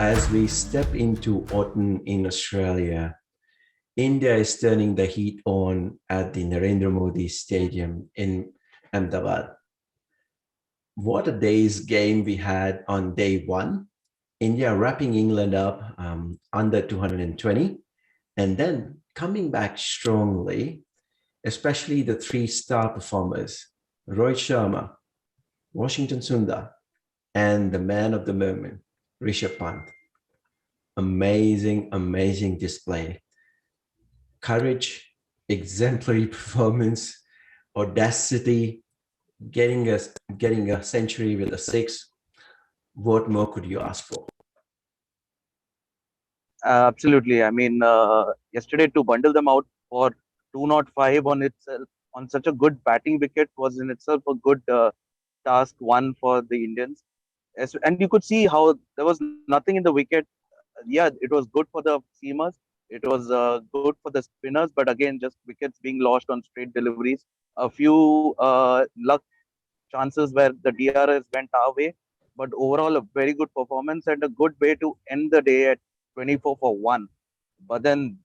As we step into autumn in Australia, India is turning the heat on at the Narendra Modi Stadium in Ahmedabad. What a day's game we had on day one. India wrapping England up under 220 and then coming back strongly, especially the three-star performers, Rohit Sharma, Washington Sundar, and the man of the moment, Rishabh Pant. Amazing, amazing display. Courage, exemplary performance, audacity, getting a century with a six. What more could you ask for? Absolutely. I mean, yesterday to bundle them out for 205 on itself, on such a good batting wicket was in itself a good task one for the Indians. And you could see how there was nothing in the wicket. Yeah, it was good for the seamers. It was good for the spinners, but again, just wickets being lost on straight deliveries. A few luck chances where the DRS went our way, but overall a very good performance and a good way to end the day at 24 for 1. But then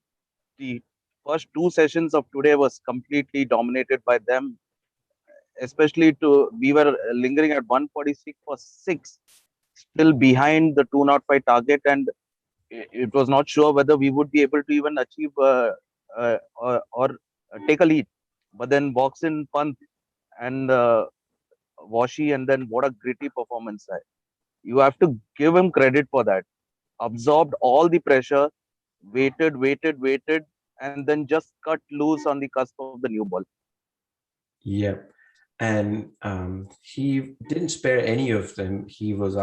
the first two sessions of today was completely dominated by them, especially to we were lingering at 146 for 6, still behind the 205 target, and it was not sure whether we would be able to even achieve or take a lead. But then walks in Pant and Washi, and then what a gritty performance. You have to give him credit for that. Absorbed all the pressure, waited, and then just cut loose on the cusp of the new ball. Yeah. And he didn't spare any of them. He was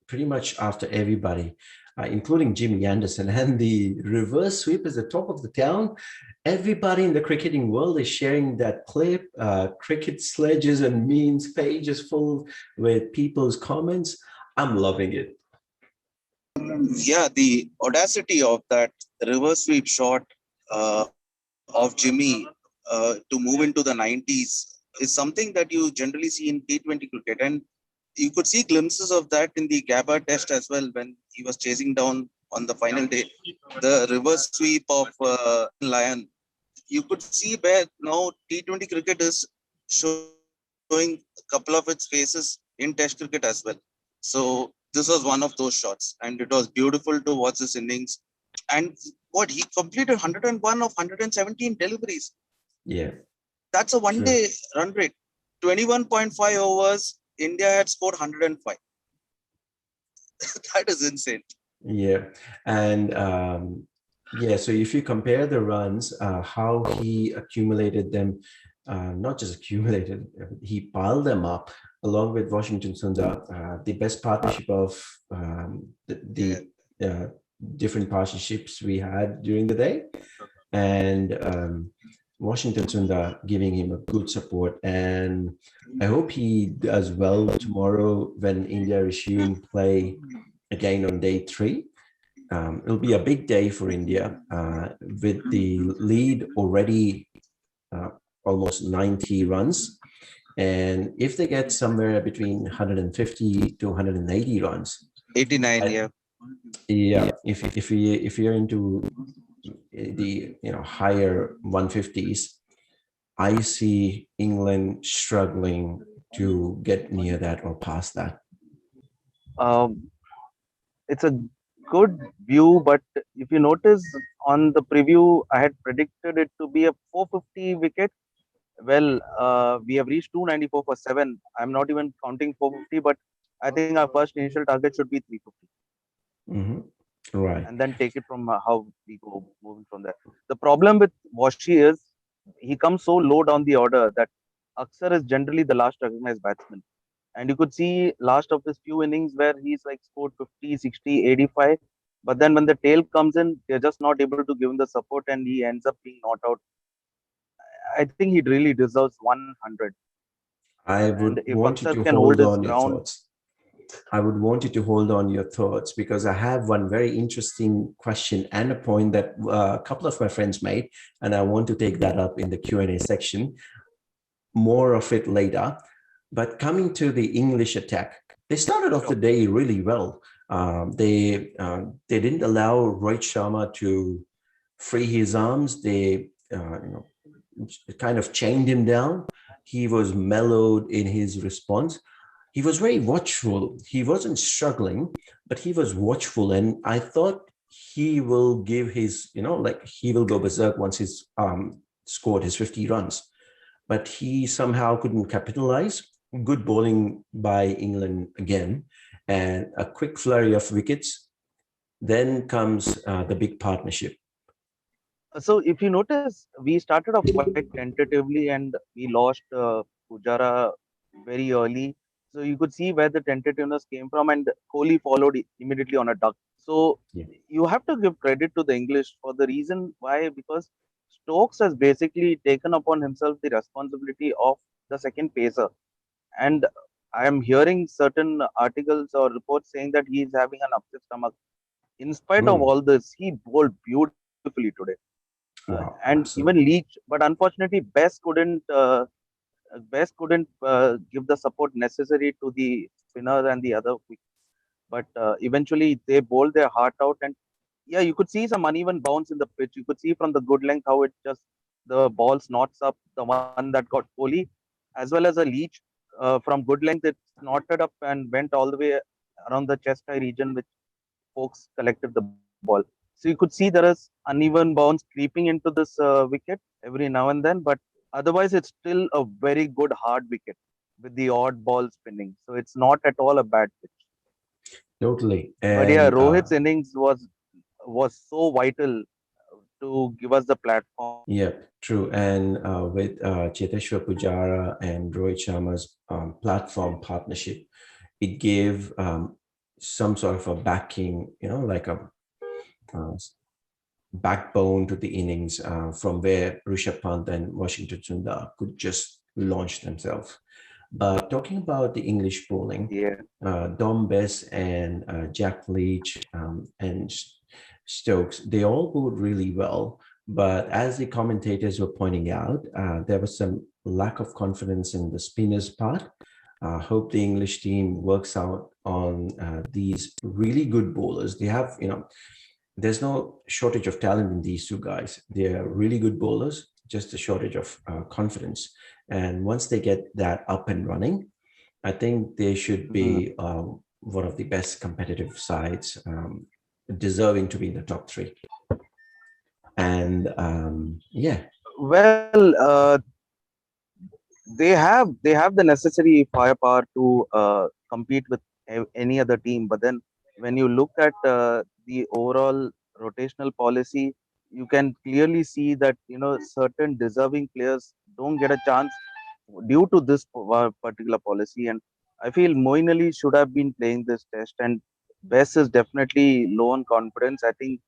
pretty much after everybody, including Jimmy Anderson. And the reverse sweep is the talk of the town. Everybody in the cricketing world is sharing that clip. Cricket sledges and memes pages full with people's comments. I'm loving it. Yeah, the audacity of that reverse sweep shot of Jimmy to move into the 90s is something that you generally see in T20 cricket. And you could see glimpses of that in the Gabba test as well when he was chasing down on the final day. The reverse sweep of Lion. You could see where now T20 cricket is showing a couple of its faces in test cricket as well. So this was one of those shots, and it was beautiful to watch this innings. And what he completed 101 of 117 deliveries. Yeah, that's a one-day run rate. 21.5 overs, India had scored 105. That is insane. Yeah, and yeah, so if you compare the runs, how he accumulated them, not just accumulated, he piled them up along with Washington Sundar, the best partnership of the different partnerships we had during the day. And Washington Sundar giving him a good support. And I hope he does well tomorrow when India resume play again on day 3. It'll be a big day for India with the lead already almost 90 runs. And if they get somewhere between 150 to 180 runs, 89, yeah. If you're into the higher 150s, I see England struggling to get near that or past that. It's a good view, but if you notice on the preview, I had predicted it to be a 450 wicket. Well, we have reached 294 for 7. I'm not even counting 450, but I think our first initial target should be 350. Mm-hmm. Right. And then take it from how we go moving from there. The problem with Washi is he comes so low down the order that Aksar is generally the last recognized batsman. And you could see last of his few innings where he's like scored 50, 60, 85. But then when the tail comes in, they're just not able to give him the support and he ends up being not out. I think he really deserves 100. I would if want you Aksar to can hold his on your ground, thoughts. I would want you to hold on your thoughts because I have one very interesting question and a point that a couple of my friends made, and I want to take that up in the Q&A section. More of it later. But coming to the English attack, they started off the day really well. They didn't allow Rohit Sharma to free his arms. They kind of chained him down. He was mellowed in his response. He was very watchful. He wasn't struggling, but he was watchful. And I thought he will give his, like he will go berserk once he's scored his 50 runs. But he somehow couldn't capitalize. Good bowling by England again, and a quick flurry of wickets. Then comes the big partnership. So if you notice, we started off quite tentatively and we lost Pujara very early. So you could see where the tentativeness came from, and Kohli followed immediately on a duck. So Yeah. you have to give credit to the English for the reason why, because Stokes has basically taken upon himself the responsibility of the second pacer. And I am hearing certain articles or reports saying that he is having an upset stomach. In spite of Mm. all this, he bowled beautifully today. Wow, And even absolutely. Leach, but unfortunately, Best couldn't give the support necessary to the spinner and the other. But eventually, they bowled their heart out, and yeah, you could see some uneven bounce in the pitch. You could see from the good length how it just the ball snorts up. The one that got Kohli, as well as a Leach from good length, it snorted up and went all the way around the chest high region, which folks collected the ball. So you could see there is uneven bounce creeping into this wicket every now and then, but otherwise it's still a very good hard wicket with the odd ball spinning. So it's not at all a bad pitch. Totally. But yeah, And Rohit's innings was so vital to give us the platform. yeah, true. And with Cheteshwar Pujara and Rohit Sharma's platform partnership, it gave some sort of a backing, like a uh, backbone to the innings from where Rishabh Pant and Washington Sundar could just launch themselves. But talking about the English bowling, Yeah. Dom Bess and Jack Leach and Stokes, they all bowled really well. But as the commentators were pointing out, there was some lack of confidence in the spinners' part. Hope the English team works out on these really good bowlers. They have, there's no shortage of talent in these two guys. They're really good bowlers, just a shortage of confidence. And once they get that up and running, I think they should Mhm. be one of the best competitive sides, deserving to be in the top three. And yeah, Well, they have the necessary firepower to compete with any other team. But then when you look at the overall rotational policy, you can clearly see that certain deserving players don't get a chance due to this particular policy. And I feel Moeen Ali should have been playing this test, and Bess is definitely low on confidence. I think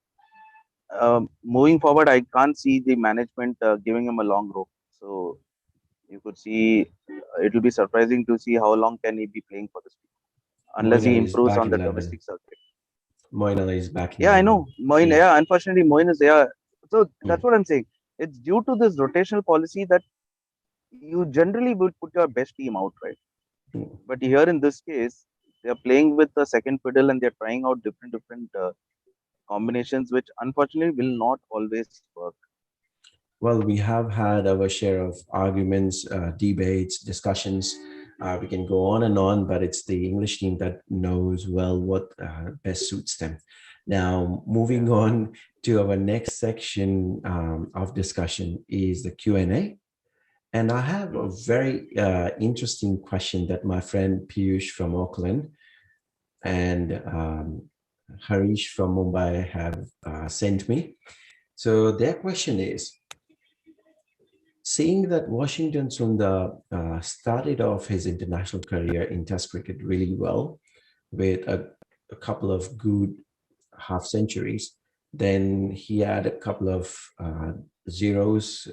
moving forward, I can't see the management giving him a long rope. So you could see it will be surprising to see how long can he be playing for this team unless Moeen he Ali is improves back on in the London. domestic circuit. Moeen Ali is back in Yeah, I know London. Moin. Yeah. Yeah, unfortunately Moin is there. So Mm. that's what I'm saying. It's due to this rotational policy that you generally would put your best team out, right? Mm. But here in this case, they're playing with the second fiddle and they're trying out different combinations, which unfortunately will not always work. Well, we have had our share of arguments, debates, discussions. We can go on, but it's the English team that knows well what best suits them. Now, moving Yeah. on to our next section of discussion is the Q&A. And I have a Hmm. very interesting question that my friend Piyush from Auckland and Harish from Mumbai have sent me. So their question is, seeing that Washington Sundar started off his international career in Test cricket really well with a couple of good half centuries, then he had a couple of zeros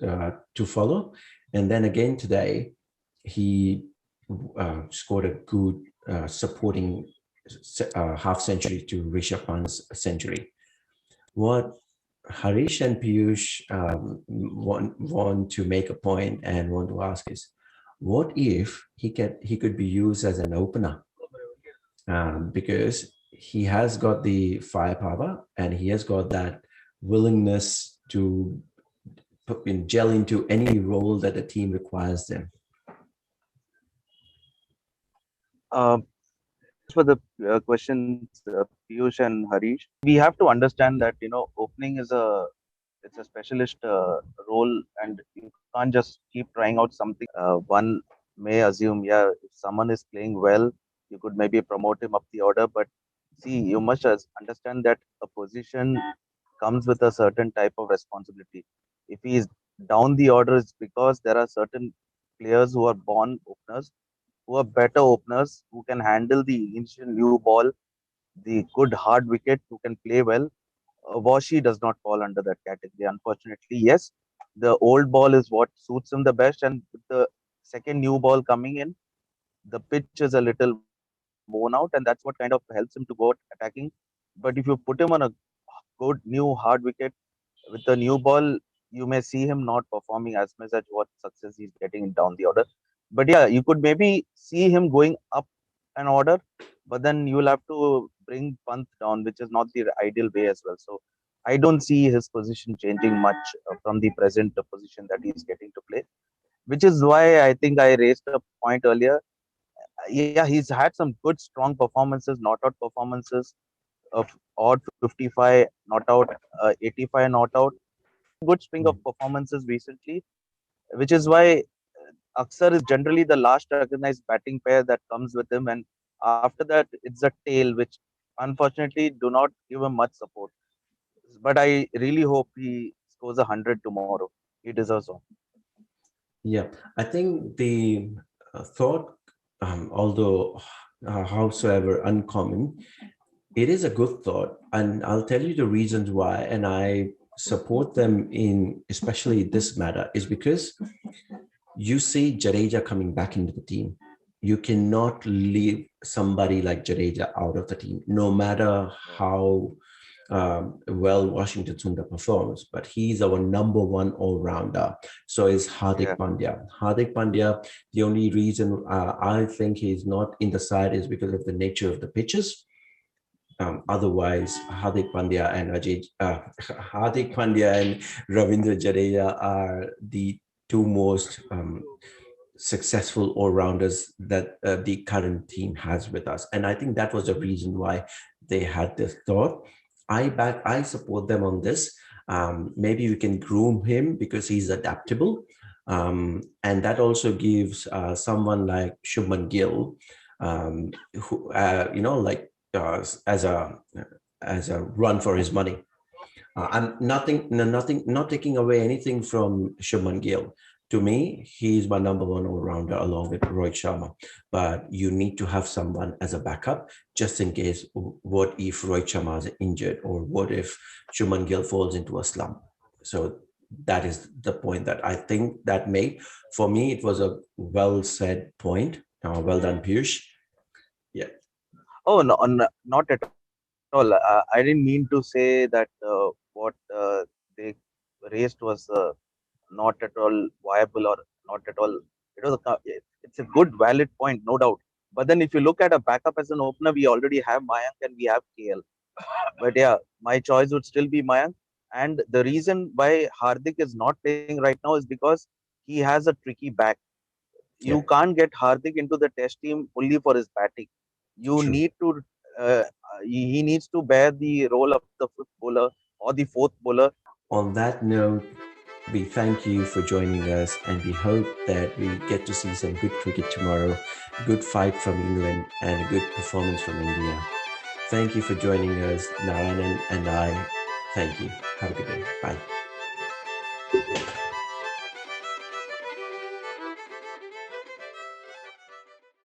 to follow. And then again today, he scored a good supporting half century to Rishabh Pant's century. What Harish and Piyush want to make a point and want to ask is, what if he could be used as an opener? Because he has got the firepower and he has got that willingness to gel into any role that the team requires them. For the questions, Piyush and Harish, we have to understand that opening is it's a specialist role, and you can't just keep trying out something. One may assume, yeah, if someone is playing well, you could maybe promote him up the order. But see, you must understand that a position comes with a certain type of responsibility. If he is down the order, it's because there are certain players who are born openers, who are better openers, who can handle the initial new ball, the good hard wicket, who can play well. Washi does not fall under that category, unfortunately. Yes, the old ball is what suits him the best, and with the second new ball coming in, the pitch is a little worn out, and that's what kind of helps him to go out attacking. But if you put him on a good new hard wicket with the new ball, you may see him not performing as much as what success he's getting down the order. But yeah, you could maybe see him going up an order, but then you will have to bring Pant down, which is not the ideal way as well. So I don't see his position changing much from the present position that he's getting to play, which is why I think I raised a point earlier. Yeah, he's had some good, strong performances, not out performances of odd 55 not out, 85 not out, good string of performances recently, which is why Aksar is generally the last recognized batting pair that comes with him, and after that it's a tail, which unfortunately do not give him much support. But I really hope he scores 100 tomorrow. He deserves one. Yeah, I think the thought, although howsoever uncommon, it is a good thought, and I'll tell you the reasons why. And I support them in especially this matter is because you see Jadeja coming back into the team. You cannot leave somebody like Jadeja out of the team, no matter how well Washington Sundar performs. But he's our number one all-rounder. So is Hardik Yeah, Pandya. Hardik Pandya, the only reason I think he's not in the side is because of the nature of the pitches. Otherwise, Hardik Pandya and Ravindra Jadeja are the two most successful all-rounders that the current team has with us. And I think that was the reason why they had this thought. I support them on this. Maybe we can groom him because he's adaptable. And that also gives someone like Shubman Gill, who, like as a run for his money. I'm nothing, no, nothing, not taking away anything from Shubman Gill. To me, he's my number one all-rounder along with Rohit Sharma. But you need to have someone as a backup just in case. What if Rohit Sharma is injured, or what if Shubman Gill falls into a slump? So that is the point that I think that made. For me, it was a well said point. Well done, Piyush. Yeah. oh no, not at all. I didn't mean to say that what they raised was not at all viable, or not at all. It was it's a good, valid point, no doubt. But then, if you look at a backup as an opener, we already have Mayank and we have KL. But yeah, my choice would still be Mayank. And the reason why Hardik is not playing right now is because he has a tricky back. You Yeah. can't get Hardik into the test team only for his batting. You True. need to, he needs to bear the role of the fifth bowler or the fourth bowler. On that note, we thank you for joining us, and we hope that we get to see some good cricket tomorrow, good fight from England, and a good performance from India. Thank you for joining us, Narayanan and I. Thank you. Have a good day. Bye.